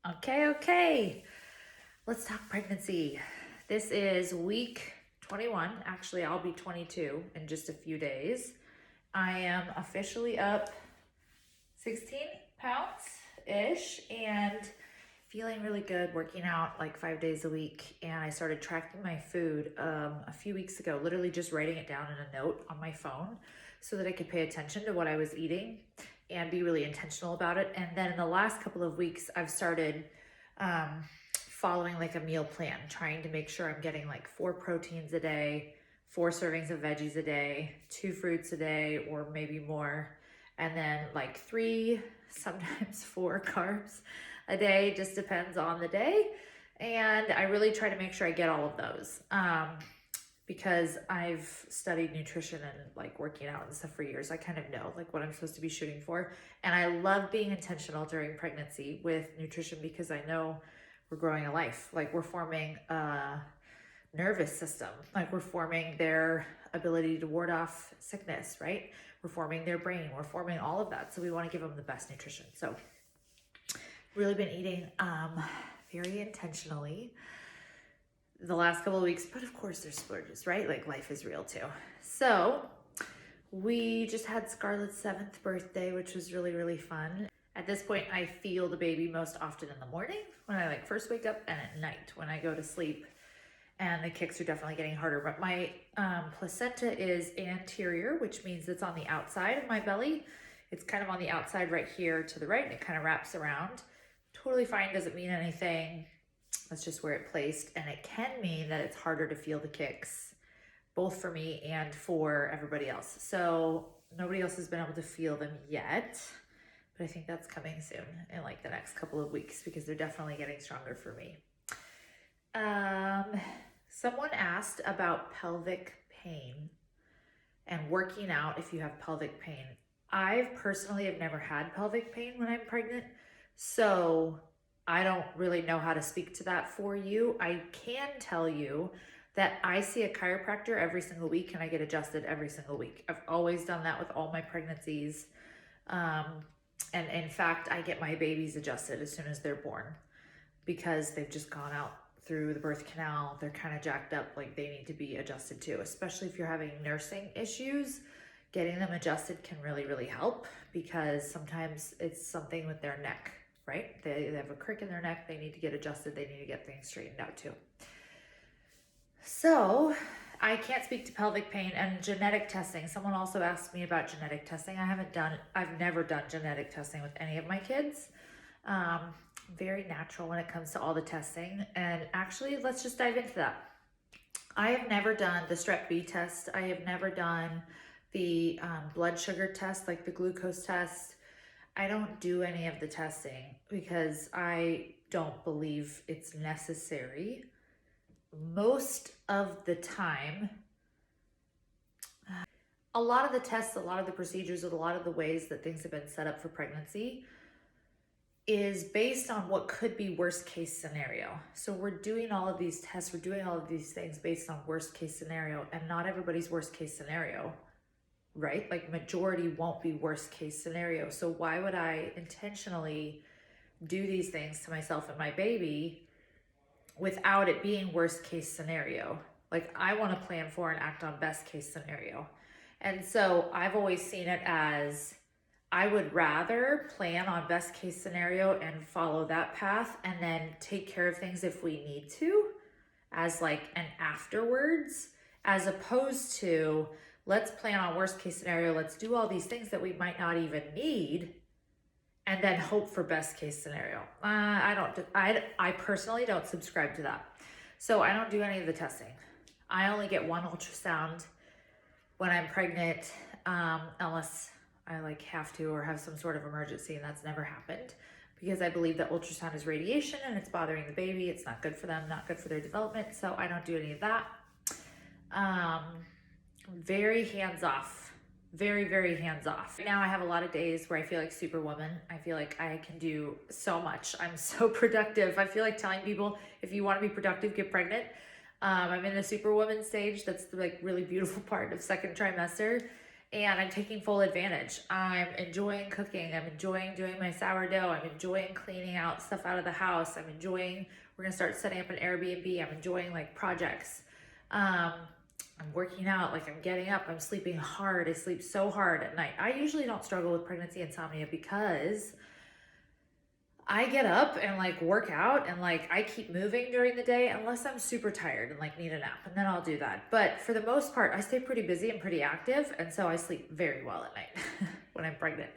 Okay. Let's talk pregnancy. This is week 21. Actually, I'll be 22 in just a few days. I am officially up 16 pounds-ish and feeling really good, working out like 5 days a week. And I started tracking my food a few weeks ago, literally just writing it down in a note on my phone so that I could pay attention to what I was eating and be really intentional about it. And then in the last couple of weeks, I've started following like a meal plan, trying to make sure I'm getting like 4 proteins a day, 4 servings of veggies a day, 2 fruits a day, or maybe more, and then like 3, sometimes 4 carbs a day, just depends on the day. And I really try to make sure I get all of those because I've studied nutrition and like working out and stuff for years. I kind of know like what I'm supposed to be shooting for. And I love being intentional during pregnancy with nutrition because I know we're growing a life. Like we're forming a nervous system. Like we're forming their ability to ward off sickness, right? We're forming their brain. We're forming all of that. So we want to give them the best nutrition. So really been eating very intentionally the last couple of weeks, but of course there's splurges, right? Like life is real too. So we just had Scarlett's 7th birthday, which was really, really fun. At this point, I feel the baby most often in the morning when I like first wake up and at night when I go to sleep. And the kicks are definitely getting harder, but my placenta is anterior, which means it's on the outside of my belly. It's kind of on the outside right here to the right, and it kind of wraps around. Totally fine, doesn't mean anything. That's just where it placed. And it can mean that it's harder to feel the kicks, both for me and for everybody else. So nobody else has been able to feel them yet, but I think that's coming soon in like the next couple of weeks because they're definitely getting stronger for me. Someone asked about pelvic pain and working out if you have pelvic pain. I personally have never had pelvic pain when I'm pregnant, so I don't really know how to speak to that for you. I can tell you that I see a chiropractor every single week and I get adjusted every single week. I've always done that with all my pregnancies. And in fact, I get my babies adjusted as soon as they're born because they've just gone out through the birth canal. They're kind of jacked up, like they need to be adjusted too, especially if you're having nursing issues. Getting them adjusted can really, really help because sometimes it's something with their neck, right? They have a crick in their neck. They need to get adjusted. They need to get things straightened out too. So I can't speak to pelvic pain and genetic testing. Someone also asked me about genetic testing. I've never done genetic testing with any of my kids. Very natural when it comes to all the testing. And actually, let's just dive into that. I have never done the Strep B test. I have never done the blood sugar test, like the glucose test. I don't do any of the testing because I don't believe it's necessary. Most of the time, a lot of the tests, a lot of the procedures, a lot of the ways that things have been set up for pregnancy is based on what could be worst case scenario. So we're doing all of these tests, we're doing all of these things based on worst case scenario, and not everybody's worst case scenario, right? Like majority won't be worst case scenario. So why would I intentionally do these things to myself and my baby without it being worst case scenario? Like I want to plan for and act on best case scenario. And so I've always seen it as I would rather plan on best case scenario and follow that path and then take care of things if we need to as like an afterwards, as opposed to let's plan on worst case scenario. Let's do all these things that we might not even need and then hope for best case scenario. I personally don't subscribe to that. So I don't do any of the testing. I only get 1 ultrasound when I'm pregnant, unless I like have to or have some sort of emergency, and that's never happened because I believe that ultrasound is radiation and it's bothering the baby. It's not good for them, not good for their development. So I don't do any of that. Very hands off, very, very hands off. Now I have a lot of days where I feel like Superwoman. I feel like I can do so much. I'm so productive. I feel like telling people, if you want to be productive, get pregnant. I'm in the Superwoman stage. That's the like really beautiful part of second trimester. and I'm taking full advantage. I'm enjoying cooking. I'm enjoying doing my sourdough. I'm enjoying cleaning out stuff out of the house. I'm enjoying, we're gonna start setting up an Airbnb. I'm enjoying like projects. I'm working out, like I'm getting up, I'm sleeping hard. I sleep so hard at night. I usually don't struggle with pregnancy insomnia because I get up and like work out and like I keep moving during the day unless I'm super tired and like need a nap, and then I'll do that. But for the most part, I stay pretty busy and pretty active, and so I sleep very well at night when I'm pregnant.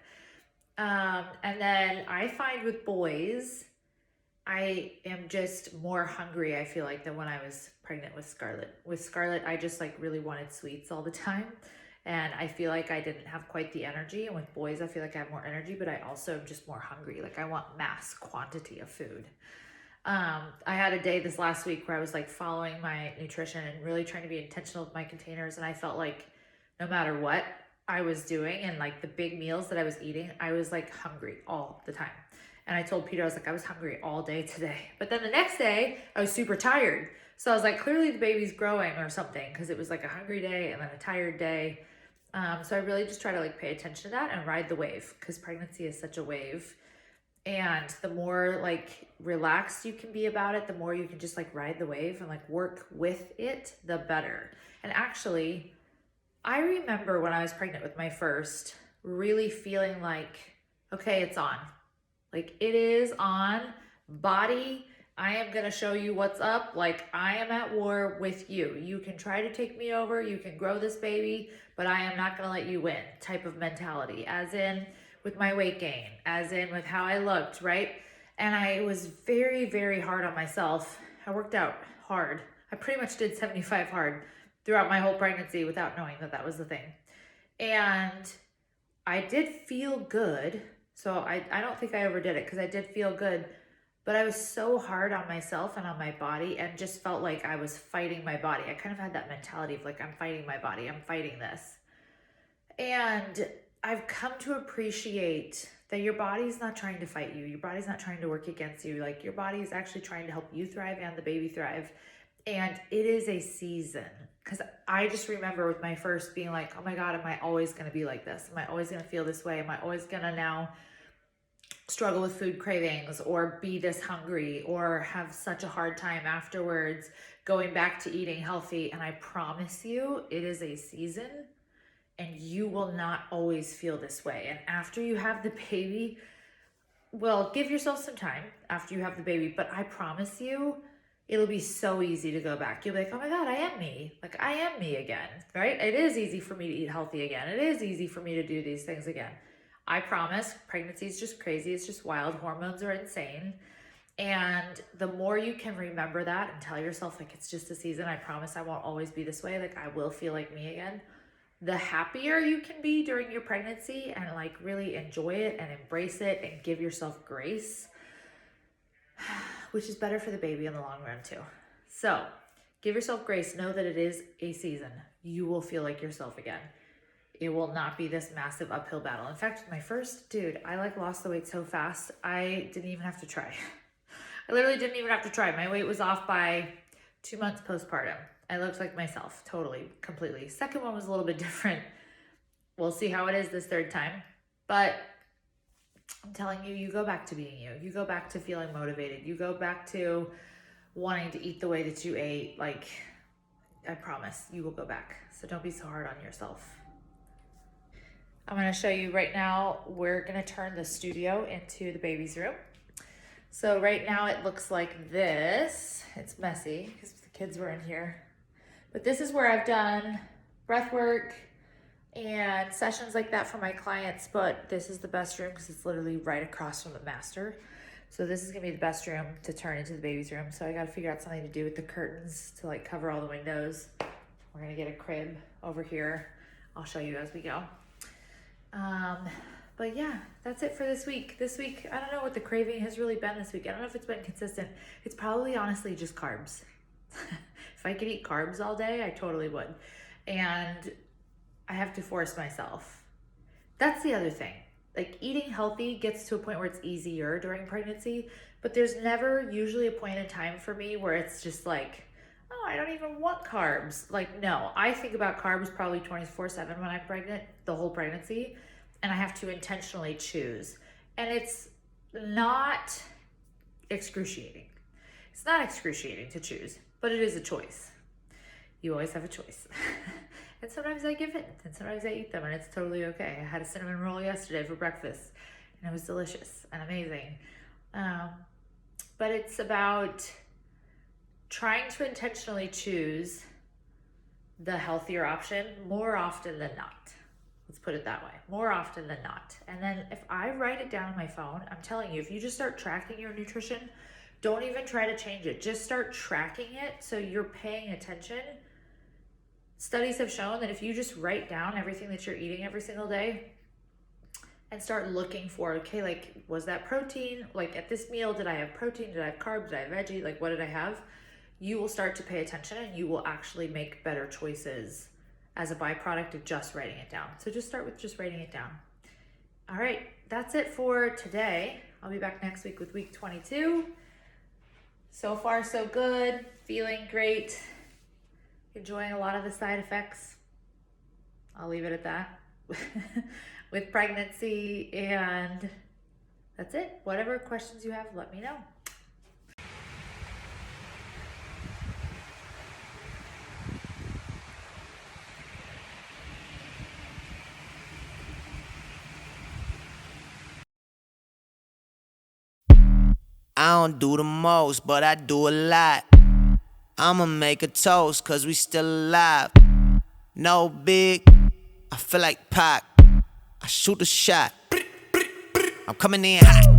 And then I find with boys, I am just more hungry, I feel like, than when I was pregnant with Scarlett. With Scarlett, I just like really wanted sweets all the time. And I feel like I didn't have quite the energy. And with boys, I feel like I have more energy, but I also am just more hungry. Like I want mass quantity of food. I had a day this last week where I was like following my nutrition and really trying to be intentional with my containers. And I felt like no matter what I was doing and like the big meals that I was eating, I was like hungry all the time. And I told Peter, I was like, I was hungry all day today. But then the next day, I was super tired. So I was like, clearly the baby's growing or something, because it was like a hungry day and then a tired day. So I really just try to like pay attention to that and ride the wave, because pregnancy is such a wave. And the more like relaxed you can be about it, the more you can just like ride the wave and like work with it, the better. And actually, I remember when I was pregnant with my first, really feeling like, okay, it's on. Like it is on. Body, I am going to show you what's up. Like I am at war with you. You can try to take me over. You can grow this baby, but I am not going to let you win type of mentality, as in with my weight gain, as in with how I looked, right? And I was very, very hard on myself. I worked out hard. I pretty much did 75 hard throughout my whole pregnancy without knowing that that was the thing. And I did feel good. So I don't think I overdid it, because I did feel good, but I was so hard on myself and on my body and just felt like I was fighting my body. I kind of had that mentality of like, I'm fighting my body. I'm fighting this. And I've come to appreciate that your body's not trying to fight you. Your body's not trying to work against you. Like your body is actually trying to help you thrive and the baby thrive. And it is a season. Because I just remember with my first being like, oh my God, am I always going to be like this? Am I always going to feel this way? Am I always going to now struggle with food cravings or be this hungry or have such a hard time afterwards going back to eating healthy? And I promise you, it is a season and you will not always feel this way. And after you have the baby, well, give yourself some time after you have the baby, but I promise you, it'll be so easy to go back. You'll be like, oh my God, I am me. Like I am me again, right? It is easy for me to eat healthy again. It is easy for me to do these things again. I promise, pregnancy is just crazy. It's just wild. Hormones are insane. And the more you can remember that and tell yourself like, it's just a season. I promise I won't always be this way. Like I will feel like me again. The happier you can be during your pregnancy and like really enjoy it and embrace it and give yourself grace, which is better for the baby in the long run too. So give yourself grace. Know that it is a season. You will feel like yourself again. It will not be this massive uphill battle. In fact, my first, dude, I like lost the weight so fast, I didn't even have to try. I literally didn't even have to try. My weight was off by 2 months postpartum. I looked like myself, totally, completely. Second one was a little bit different. We'll see how it is this third time. But I'm telling you, you go back to being you. You go back to feeling motivated. You go back to wanting to eat the way that you ate. Like, I promise you will go back. So don't be so hard on yourself. I'm going to show you right now, we're going to turn the studio into the baby's room. So right now it looks like this. It's messy because the kids were in here. But this is where I've done breath work and sessions like that for my clients. But this is the best room because it's literally right across from the master. So this is going to be the best room to turn into the baby's room. So I got to figure out something to do with the curtains to like cover all the windows. We're going to get a crib over here. I'll show you as we go. But yeah, that's it for this week. This week, I don't know what the craving has really been this week. I don't know if it's been consistent. It's probably honestly just carbs. If I could eat carbs all day, I totally would. And I have to force myself. That's the other thing. Like eating healthy gets to a point where it's easier during pregnancy, but there's never usually a point in time for me where it's just like, oh, I don't even want carbs. Like, no, I think about carbs probably 24/7 when I'm pregnant, the whole pregnancy, and I have to intentionally choose. And it's not excruciating. It's not excruciating to choose, but it is a choice. You always have a choice. And sometimes I give it, and sometimes I eat them, and it's totally okay. I had a cinnamon roll yesterday for breakfast, and it was delicious and amazing. But it's about trying to intentionally choose the healthier option more often than not. Let's put it that way, more often than not. And then if I write it down on my phone, I'm telling you, if you just start tracking your nutrition, don't even try to change it. Just start tracking it so you're paying attention. Studies have shown that if you just write down everything that you're eating every single day and start looking for, okay, like, was that protein? Like, at this meal, did I have protein? Did I have carbs? Did I have veggie? Like, what did I have? You will start to pay attention and you will actually make better choices as a byproduct of just writing it down. So just start with just writing it down. All right, that's it for today. I'll be back next week with week 22. So far, so good. Feeling great. Enjoying a lot of the side effects. I'll leave it at that. With pregnancy, and that's it. Whatever questions you have, let me know. I don't do the most, but I do a lot. I'ma make a toast, cause we still alive. No big, I feel like Pac. I shoot a shot. I'm coming in hot.